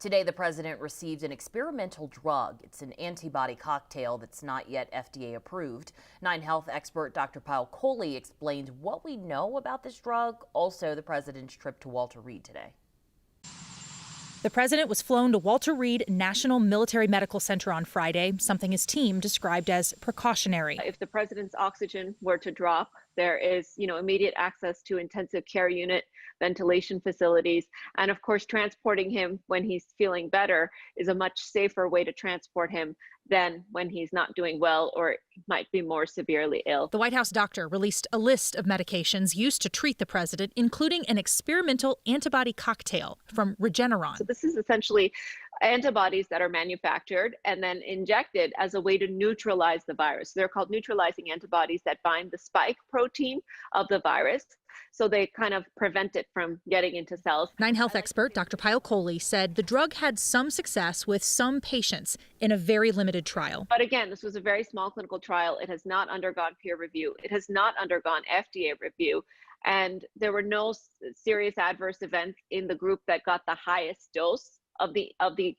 Today, the president received an experimental drug. It's an antibody cocktail that's not yet FDA approved. Nine Health expert Dr. Pyle Coley explained what we know about this drug, also the president's trip to Walter Reed today. The president was flown to Walter Reed National Military Medical Center on Friday, something his team described as precautionary. If the president's oxygen were to drop, there is, immediate access to intensive care unit, ventilation facilities, and of course, transporting him when he's feeling better is a much safer way to transport him than when he's not doing well or might be more severely ill. The White House doctor released a list of medications used to treat the president, including an experimental antibody cocktail from Regeneron. So this is essentially antibodies that are manufactured and then injected as a way to neutralize the virus. They're called neutralizing antibodies that bind the spike protein of the virus, so they kind of prevent it from getting into cells. Nine Health expert Dr. Pyle Coley said the drug had some success with some patients in a very limited trial. But again, this was a very small clinical trial. It has not undergone peer review. It has not undergone FDA review. And there were no serious adverse events in the group that got the highest dose of the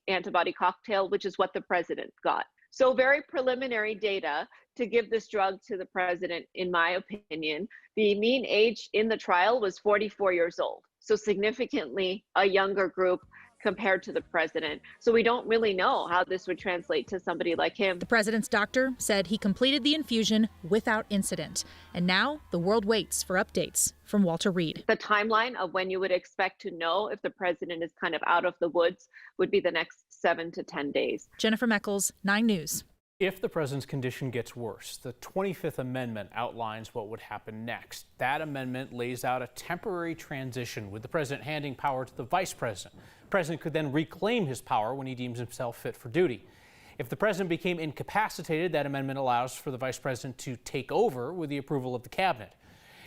antibody cocktail, which is what the president got. So very preliminary data to give this drug to the president, in my opinion. The mean age in the trial was 44 years old, so significantly a younger group compared to the president. So we don't really know how this would translate to somebody like him. The president's doctor said he completed the infusion without incident. And now the world waits for updates from Walter Reed. The timeline of when you would expect to know if the president is kind of out of the woods would be the next 7 to 10 days. Jennifer Meckles, 9 News. If the president's condition gets worse, the 25th Amendment outlines what would happen next. That amendment lays out a temporary transition with the president handing power to the vice president. The president could then reclaim his power when he deems himself fit for duty. If the president became incapacitated, that amendment allows for the vice president to take over with the approval of the cabinet.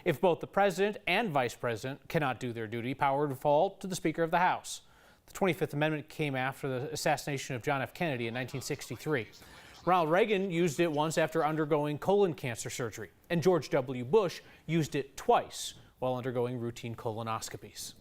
If both the president and vice president cannot do their duty, power would fall to the Speaker of the House. The 25th Amendment came after the assassination of John F. Kennedy in 1963. Ronald Reagan used it once after undergoing colon cancer surgery, and George W. Bush used it twice while undergoing routine colonoscopies.